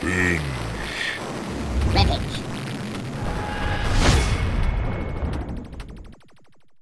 Binge. Rampage.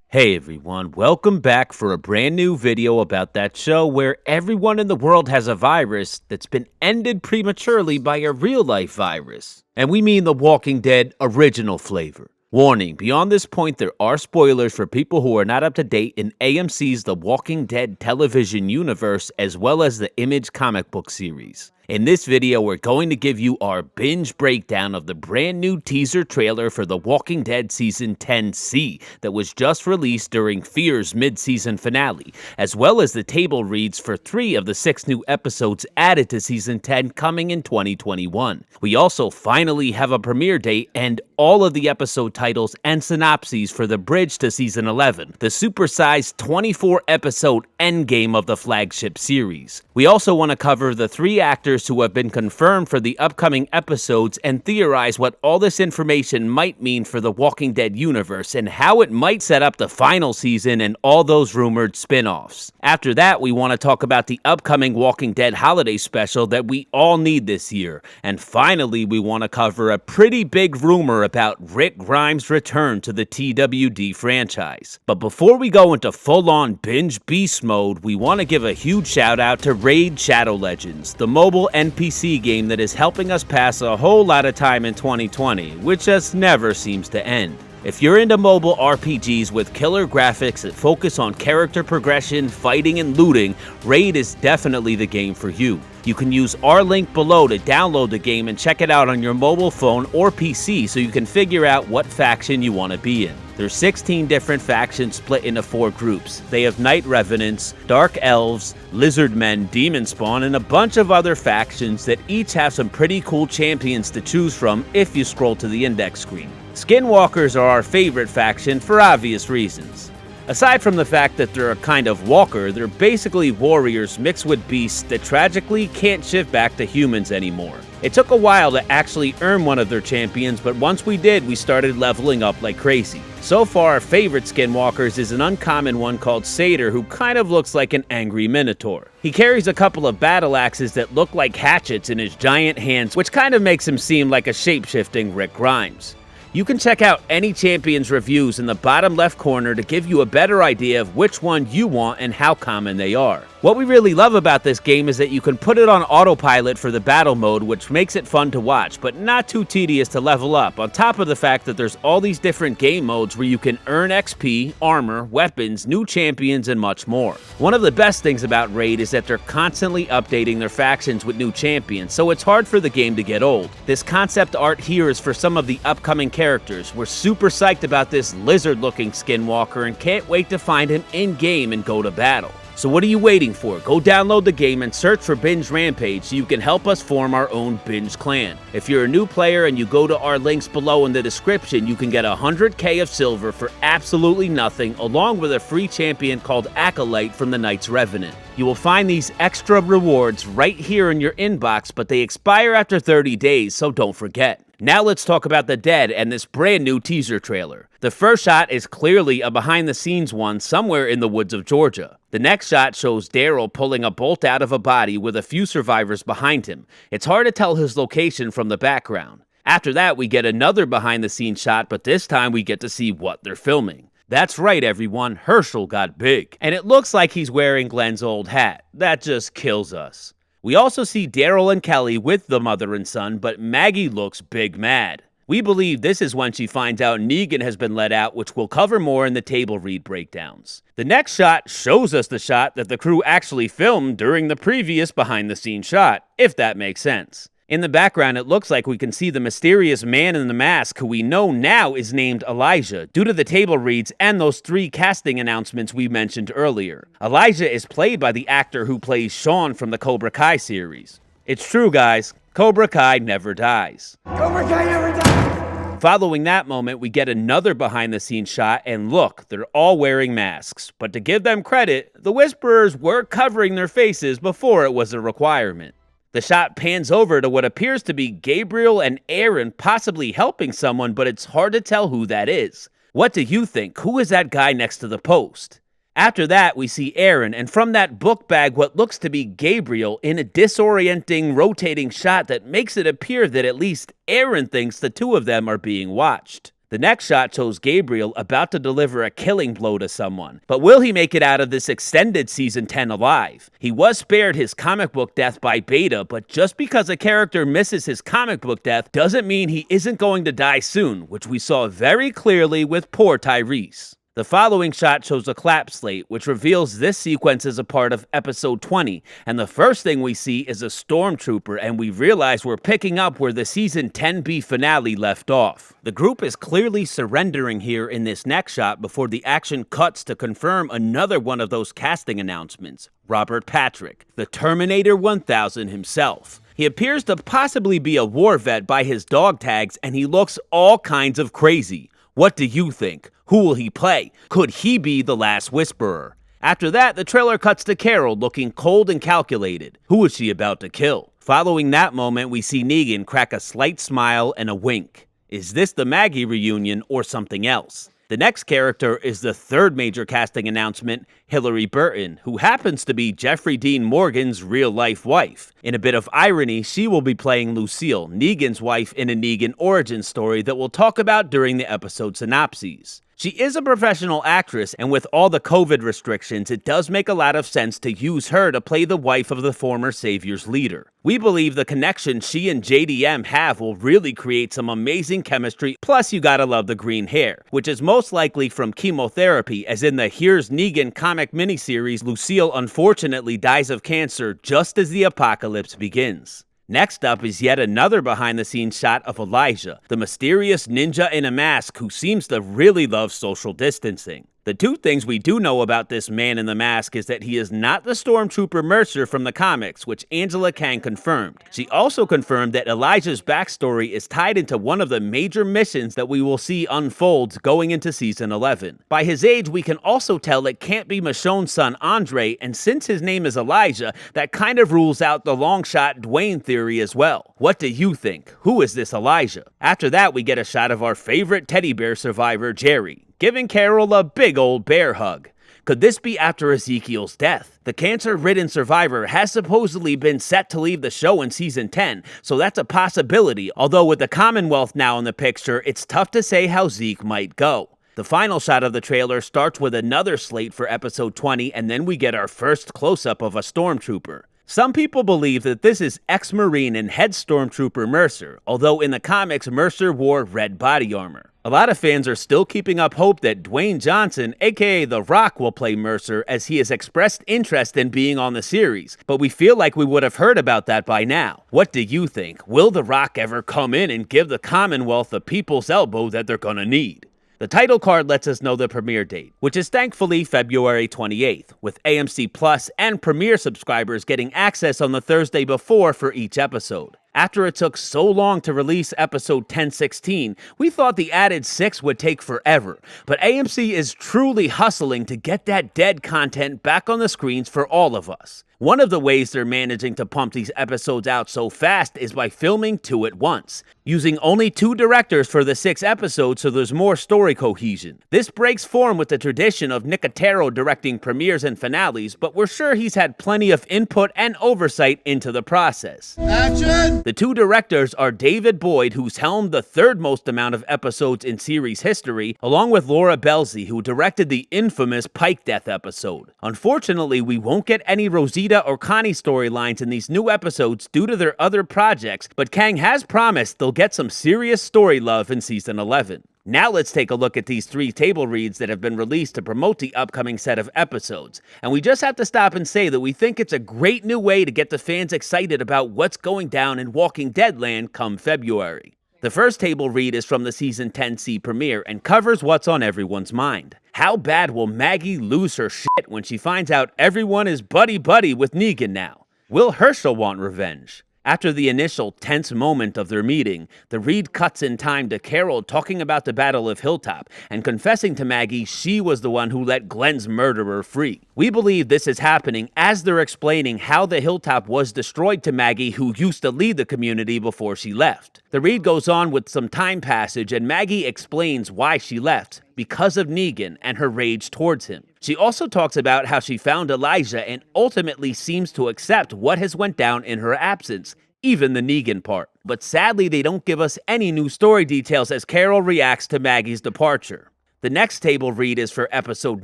Hey everyone, welcome back for a brand new video about that show where everyone in the world has a virus that's been ended prematurely by a real-life virus. And we mean The Walking Dead original flavor. Warning, beyond this point there are spoilers for people who are not up to date in AMC's The Walking Dead television universe as well as the Image comic book series. In this video, we're going to give you our binge breakdown of the brand new teaser trailer for The Walking Dead Season 10C that was just released during Fear's mid-season finale, as well as the table reads for 3 of the 6 new episodes added to Season 10 coming in 2021. We also finally have a premiere date and all of the episode titles and synopses for the bridge to Season 11, the supersized 24-episode endgame of the flagship series. We also want to cover the 3 actors who have been confirmed for the upcoming episodes and theorize what all this information might mean for the Walking Dead universe and how it might set up the final season and all those rumored spin-offs. After that, we want to talk about the upcoming Walking Dead holiday special that we all need this year. And finally, we want to cover a pretty big rumor about Rick Grimes' return to the TWD franchise. But before we go into full-on binge beast mode, we want to give a huge shout out to Raid Shadow Legends, the mobile NPC game that is helping us pass a whole lot of time in 2020, which just never seems to end. If you're into mobile RPGs with killer graphics that focus on character progression, fighting, and looting, Raid is definitely the game for you. You can use our link below to download the game and check it out on your mobile phone or PC so you can figure out what faction you want to be in. There's 16 different factions split into 4 groups. They have Night Revenants, Dark Elves, Lizard Men, Demon Spawn, and a bunch of other factions that each have some pretty cool champions to choose from if you scroll to the index screen. Skinwalkers are our favorite faction for obvious reasons. Aside from the fact that they're a kind of walker, they're basically warriors mixed with beasts that tragically can't shift back to humans anymore. It took a while to actually earn one of their champions, but once we did, we started leveling up like crazy. So far, our favorite Skinwalkers is an uncommon one called Satyr, who kind of looks like an angry minotaur. He carries a couple of battle axes that look like hatchets in his giant hands, which kind of makes him seem like a shape-shifting Rick Grimes. You can check out any champion's reviews in the bottom left corner to give you a better idea of which one you want and how common they are. What we really love about this game is that you can put it on autopilot for the battle mode, which makes it fun to watch, but not too tedious to level up, on top of the fact that there's all these different game modes where you can earn XP, armor, weapons, new champions, and much more. One of the best things about Raid is that they're constantly updating their factions with new champions, so it's hard for the game to get old. This concept art here is for some of the upcoming characters. We're super psyched about this lizard-looking Skinwalker and can't wait to find him in-game and go to battle. So what are you waiting for? Go download the game and search for Binge Rampage so you can help us form our own Binge clan. If you're a new player and you go to our links below in the description, you can get 100k of silver for absolutely nothing, along with a free champion called Acolyte from the Knights Revenant. You will find these extra rewards right here in your inbox, but they expire after 30 days, so don't forget. Now let's talk about The Dead and this brand new teaser trailer. The first shot is clearly a behind-the-scenes one somewhere in the woods of Georgia. The next shot shows Daryl pulling a bolt out of a body with a few survivors behind him. It's hard to tell his location from the background. After that, we get another behind-the-scenes shot, but this time we get to see what they're filming. That's right, everyone, Herschel got big. And it looks like he's wearing Glenn's old hat. That just kills us. We also see Daryl and Kelly with the mother and son, but Maggie looks big mad. We believe this is when she finds out Negan has been let out, which we'll cover more in the table read breakdowns. The next shot shows us the shot that the crew actually filmed during the previous behind-the-scenes shot, if that makes sense. In the background, it looks like we can see the mysterious man in the mask who we know now is named Elijah, due to the table reads and those 3 casting announcements we mentioned earlier. Elijah is played by the actor who plays Sean from the Cobra Kai series. It's true, guys. Cobra Kai never dies. Cobra Kai never dies! Following that moment, we get another behind-the-scenes shot, and look, they're all wearing masks. But to give them credit, the Whisperers were covering their faces before it was a requirement. The shot pans over to what appears to be Gabriel and Aaron possibly helping someone, but it's hard to tell who that is. What do you think? Who is that guy next to the post? After that, we see Aaron, and from that book bag what looks to be Gabriel in a disorienting, rotating shot that makes it appear that at least Aaron thinks the two of them are being watched. The next shot shows Gabriel about to deliver a killing blow to someone. But will he make it out of this extended Season 10 alive? He was spared his comic book death by Beta, but just because a character misses his comic book death doesn't mean he isn't going to die soon, which we saw very clearly with poor Tyrese. The following shot shows a clap slate, which reveals this sequence is a part of episode 20, and the first thing we see is a stormtrooper, and we realize we're picking up where the season 10B finale left off. The group is clearly surrendering here in this next shot before the action cuts to confirm another one of those casting announcements, Robert Patrick, the Terminator 1000 himself. He appears to possibly be a war vet by his dog tags, and he looks all kinds of crazy. What do you think? Who will he play? Could he be the last Whisperer? After that, the trailer cuts to Carol looking cold and calculated. Who is she about to kill? Following that moment, we see Negan crack a slight smile and a wink. Is this the Maggie reunion or something else? The next character is the third major casting announcement, Hillary Burton, who happens to be Jeffrey Dean Morgan's real-life wife. In a bit of irony, she will be playing Lucille, Negan's wife in a Negan origin story that we'll talk about during the episode synopses. She is a professional actress, and with all the COVID restrictions, it does make a lot of sense to use her to play the wife of the former Savior's leader. We believe the connection she and JDM have will really create some amazing chemistry, plus you gotta love the green hair, which is most likely from chemotherapy, as in the Here's Negan comic miniseries, Lucille unfortunately dies of cancer just as the apocalypse begins. Next up is yet another behind-the-scenes shot of Elijah, the mysterious ninja in a mask who seems to really love social distancing. The two things we do know about this man in the mask is that he is not the Stormtrooper Mercer from the comics, which Angela Kang confirmed. She also confirmed that Elijah's backstory is tied into one of the major missions that we will see unfold going into Season 11. By his age, we can also tell it can't be Michonne's son Andre, and since his name is Elijah, that kind of rules out the long-shot Dwayne theory as well. What do you think? Who is this Elijah? After that, we get a shot of our favorite teddy bear survivor, Jerry, giving Carol a big old bear hug. Could this be after Ezekiel's death? The cancer-ridden survivor has supposedly been set to leave the show in Season 10, so that's a possibility, although with the Commonwealth now in the picture, it's tough to say how Zeke might go. The final shot of the trailer starts with another slate for episode 20, and then we get our first close-up of a stormtrooper. Some people believe that this is ex-Marine and head stormtrooper Mercer, although in the comics Mercer wore red body armor. A lot of fans are still keeping up hope that Dwayne Johnson, aka The Rock, will play Mercer, as he has expressed interest in being on the series, but we feel like we would have heard about that by now. What do you think? Will The Rock ever come in and give the Commonwealth the people's elbow that they're gonna need? The title card lets us know the premiere date, which is thankfully February 28th, with AMC Plus and Premiere subscribers getting access on the Thursday before for each episode. After it took so long to release episode 1016, we thought the added 6 would take forever, but AMC is truly hustling to get that dead content back on the screens for all of us. One of the ways they're managing to pump these episodes out so fast is by filming 2 at once, using only 2 directors for the 6 episodes so there's more story cohesion. This breaks form with the tradition of Nicotero directing premieres and finales, but we're sure he's had plenty of input and oversight into the process. Action! The 2 directors are David Boyd, who's helmed the 3rd most amount of episodes in series history, along with Laura Belzy, who directed the infamous Pike Death episode. Unfortunately, we won't get any Rosita or Connie storylines in these new episodes due to their other projects, but Kang has promised they'll get some serious story love in Season 11. Now let's take a look at these 3 table reads that have been released to promote the upcoming set of episodes. And we just have to stop and say that we think it's a great new way to get the fans excited about what's going down in Walking Dead land come February. The first table read is from the Season 10C premiere and covers what's on everyone's mind. How bad will Maggie lose her shit when she finds out everyone is buddy-buddy with Negan now? Will Herschel want revenge? After the initial tense moment of their meeting, the read cuts in time to Carol talking about the Battle of Hilltop and confessing to Maggie she was the one who let Glenn's murderer free. We believe this is happening as they're explaining how the Hilltop was destroyed to Maggie, who used to lead the community before she left. The read goes on with some time passage and Maggie explains why she left, because of Negan and her rage towards him. She also talks about how she found Elijah and ultimately seems to accept what has went down in her absence, even the Negan part. But sadly, they don't give us any new story details as Carol reacts to Maggie's departure. The next table read is for episode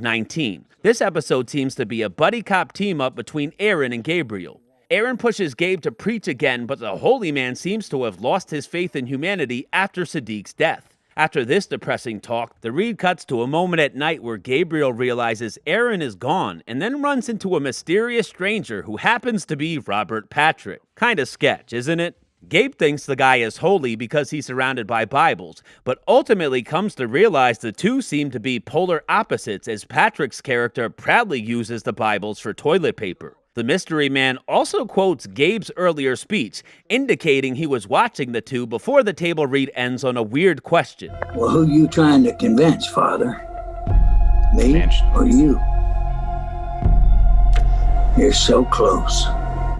19. This episode seems to be a buddy cop team up between Aaron and Gabriel. Aaron pushes Gabe to preach again, but the holy man seems to have lost his faith in humanity after Sadiq's death. After this depressing talk, the read cuts to a moment at night where Gabriel realizes Aaron is gone and then runs into a mysterious stranger who happens to be Robert Patrick. Kinda sketch, isn't it? Gabe thinks the guy is holy because he's surrounded by Bibles, but ultimately comes to realize the two seem to be polar opposites as Patrick's character proudly uses the Bibles for toilet paper. The mystery man also quotes Gabe's earlier speech, indicating he was watching the two before the table read ends on a weird question. Well, who you trying to convince, Father? Me or you? You're so close.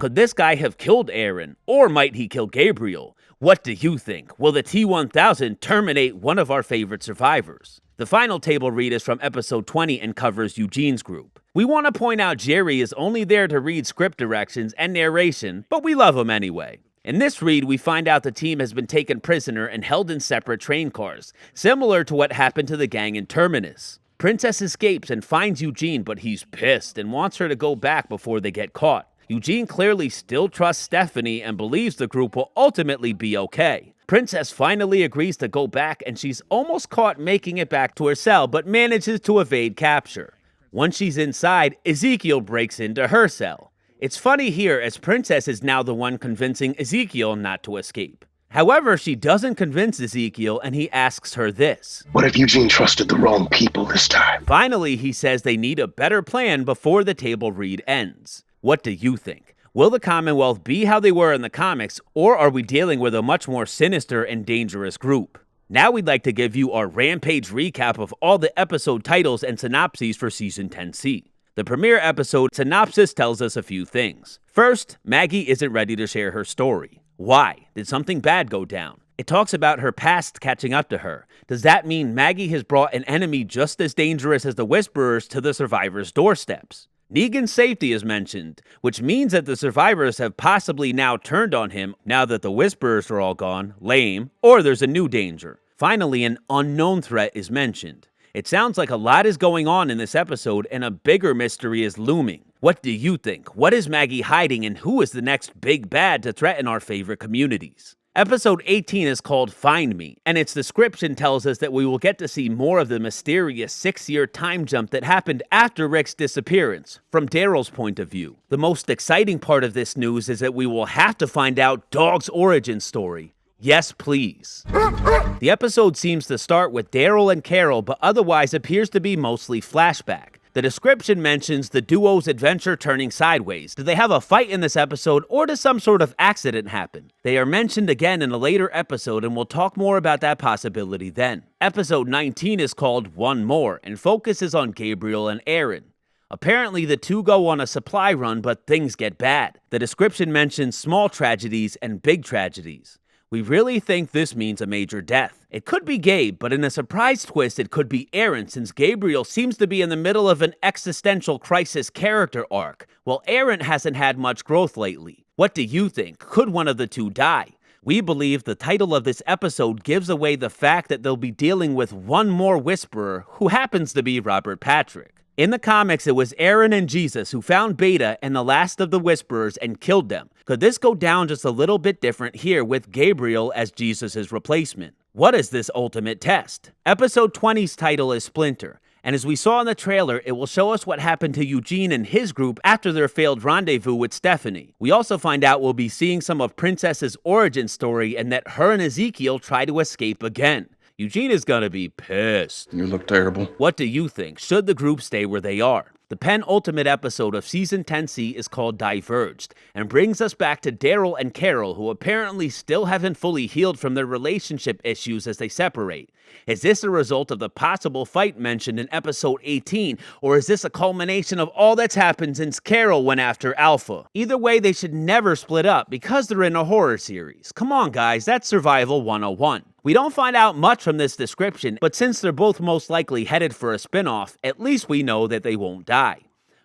Could this guy have killed Aaron, or might he kill Gabriel? What do you think? Will the T-1000 terminate one of our favorite survivors? The final table read is from episode 20 and covers Eugene's group. We want to point out Jerry is only there to read script directions and narration, but we love him anyway. In this read, we find out the team has been taken prisoner and held in separate train cars, similar to what happened to the gang in Terminus. Princess escapes and finds Eugene, but he's pissed and wants her to go back before they get caught. Eugene clearly still trusts Stephanie and believes the group will ultimately be okay. Princess finally agrees to go back and she's almost caught making it back to her cell but manages to evade capture. Once she's inside, Ezekiel breaks into her cell. It's funny here as Princess is now the one convincing Ezekiel not to escape. However, she doesn't convince Ezekiel and he asks her this. What if Eugene trusted the wrong people this time? Finally, he says they need a better plan before the table read ends. What do you think? Will the Commonwealth be how they were in the comics, or are we dealing with a much more sinister and dangerous group? Now we'd like to give you our Rampage recap of all the episode titles and synopses for Season 10C. The premiere episode synopsis tells us a few things. First, Maggie isn't ready to share her story. Why? Did something bad go down? It talks about her past catching up to her. Does that mean Maggie has brought an enemy just as dangerous as the Whisperers to the survivors' doorsteps? Negan's safety is mentioned, which means that the survivors have possibly now turned on him now that the Whisperers are all gone, lame, or there's a new danger. Finally, an unknown threat is mentioned. It sounds like a lot is going on in this episode and a bigger mystery is looming. What do you think? What is Maggie hiding and who is the next big bad to threaten our favorite communities? Episode 18 is called Find Me, and its description tells us that we will get to see more of the mysterious 6-year time jump that happened after Rick's disappearance, from Daryl's point of view. The most exciting part of this news is that we will have to find out Dog's origin story. Yes, please. The episode seems to start with Daryl and Carol, but otherwise appears to be mostly flashback. The description mentions the duo's adventure turning sideways. Do they have a fight in this episode, or does some sort of accident happen? They are mentioned again in a later episode, and we'll talk more about that possibility then. Episode 19 is called One More, and focuses on Gabriel and Aaron. Apparently, the two go on a supply run, but things get bad. The description mentions small tragedies and big tragedies. We really think this means a major death. It could be Gabe, but in a surprise twist, it could be Aaron, since Gabriel seems to be in the middle of an existential crisis character arc, while Aaron hasn't had much growth lately. What do you think? Could one of the two die? We believe the title of this episode gives away the fact that they'll be dealing with one more Whisperer, who happens to be Robert Patrick. In the comics, it was Aaron and Jesus who found Beta and the last of the Whisperers and killed them. Could this go down just a little bit different here with Gabriel as Jesus' replacement? What is this ultimate test? Episode 20's title is Splinter, and as we saw in the trailer, it will show us what happened to Eugene and his group after their failed rendezvous with Stephanie. We also find out we'll be seeing some of Princess's origin story and that her and Ezekiel try to escape again. Eugene is gonna be pissed. You look terrible. What do you think? Should the group stay where they are? The penultimate episode of Season 10C is called Diverged, and brings us back to Daryl and Carol, who apparently still haven't fully healed from their relationship issues as they separate. Is this a result of the possible fight mentioned in episode 18, or is this a culmination of all that's happened since Carol went after Alpha? Either way, they should never split up because they're in a horror series. Come on guys, that's Survival 101. We don't find out much from this description, but since they're both most likely headed for a spin-off, at least we know that they won't die.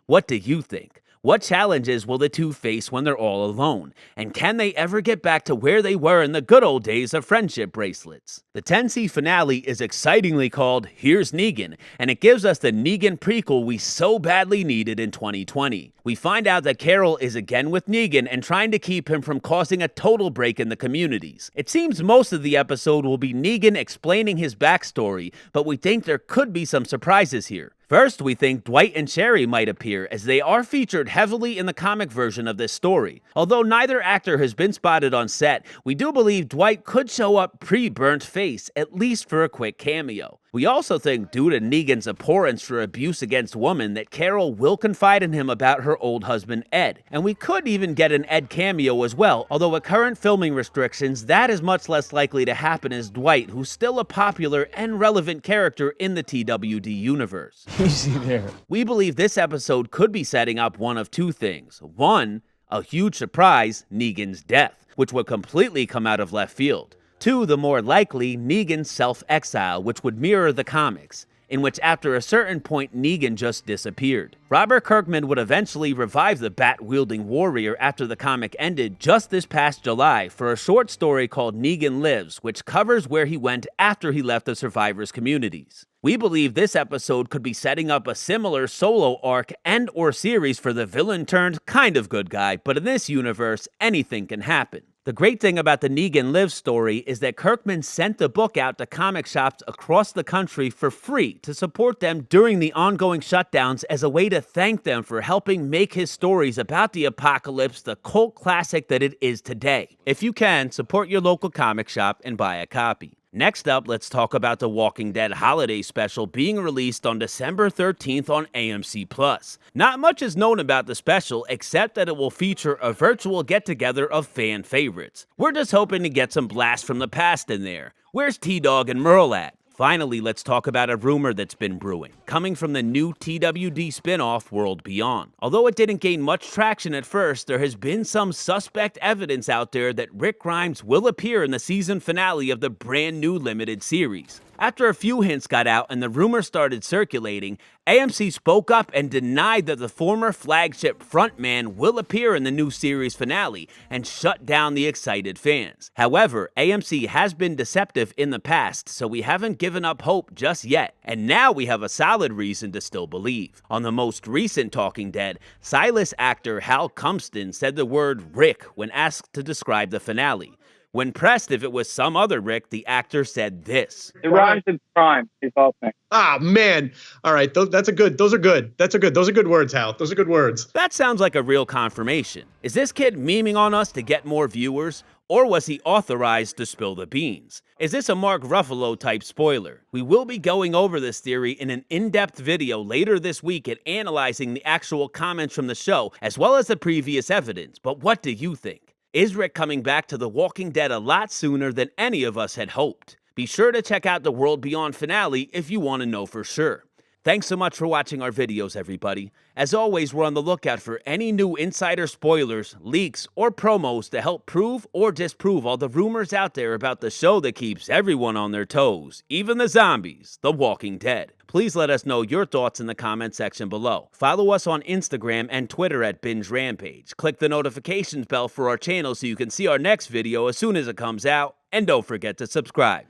What do you think? What challenges will the two face when they're all alone? And can they ever get back to where they were in the good old days of friendship bracelets? The 10C finale is excitingly called Here's Negan, and it gives us the Negan prequel we so badly needed in 2020. We find out that Carol is again with Negan and trying to keep him from causing a total break in the communities. It seems most of the episode will be Negan explaining his backstory, but we think there could be some surprises here. First, we think Dwight and Sherry might appear, as they are featured heavily in the comic version of this story. Although neither actor has been spotted on set, we do believe Dwight could show up pre-burnt face, at least for a quick cameo. We also think, due to Negan's abhorrence for abuse against women, that Carol will confide in him about her old husband Ed. And we could even get an Ed cameo as well, although with current filming restrictions, that is much less likely to happen as Dwight, who's still a popular and relevant character in the TWD universe. Easy there. We believe this episode could be setting up one of two things. One, a huge surprise, Negan's death, which would completely come out of left field. Two, the more likely, Negan's self-exile, which would mirror the comics, in which after a certain point Negan just disappeared. Robert Kirkman would eventually revive the bat-wielding warrior after the comic ended just this past July for a short story called Negan Lives, which covers where he went after he left the survivors' communities. We believe this episode could be setting up a similar solo arc and or series for the villain turned kind of good guy, but in this universe, anything can happen. The great thing about the Negan Lives story is that Kirkman sent the book out to comic shops across the country for free to support them during the ongoing shutdowns as a way to thank them for helping make his stories about the apocalypse the cult classic that it is today. If you can, support your local comic shop and buy a copy. Next up, let's talk about The Walking Dead holiday special being released on December 13th on AMC+. Not much is known about the special except that it will feature a virtual get-together of fan favorites. We're just hoping to get some blasts from the past in there. Where's T-Dog and Merle at? Finally, let's talk about a rumor that's been brewing, coming from the new TWD spin-off World Beyond. Although it didn't gain much traction at first, there has been some suspect evidence out there that Rick Grimes will appear in the season finale of the brand new limited series. After a few hints got out and the rumor started circulating, AMC spoke up and denied that the former flagship frontman will appear in the new series finale and shut down the excited fans. However, AMC has been deceptive in the past, so we haven't given up hope just yet, and now we have a solid reason to still believe. On the most recent Talking Dead, Silas actor Hal Cumston said the word Rick when asked to describe the finale. When pressed if it was some other Rick, the actor said this. It rhymes in crime, is all things. Ah, man. All right, those are good. Those are good words, Hal. Those are good words. That sounds like a real confirmation. Is this kid memeing on us to get more viewers? Or was he authorized to spill the beans? Is this a Mark Ruffalo type spoiler? We will be going over this theory in an in-depth video later this week and analyzing the actual comments from the show, as well as the previous evidence. But what do you think? Is Rick coming back to The Walking Dead a lot sooner than any of us had hoped? Be sure to check out the World Beyond finale if you want to know for sure. Thanks so much for watching our videos, everybody. As always, we're on the lookout for any new insider spoilers, leaks, or promos to help prove or disprove all the rumors out there about the show that keeps everyone on their toes, even the zombies, The Walking Dead. Please let us know your thoughts in the comment section below. Follow us on Instagram and Twitter at Binge Rampage. Click the notifications bell for our channel so you can see our next video as soon as it comes out. And don't forget to subscribe.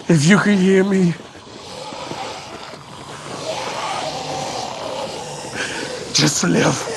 If you can hear me, just live.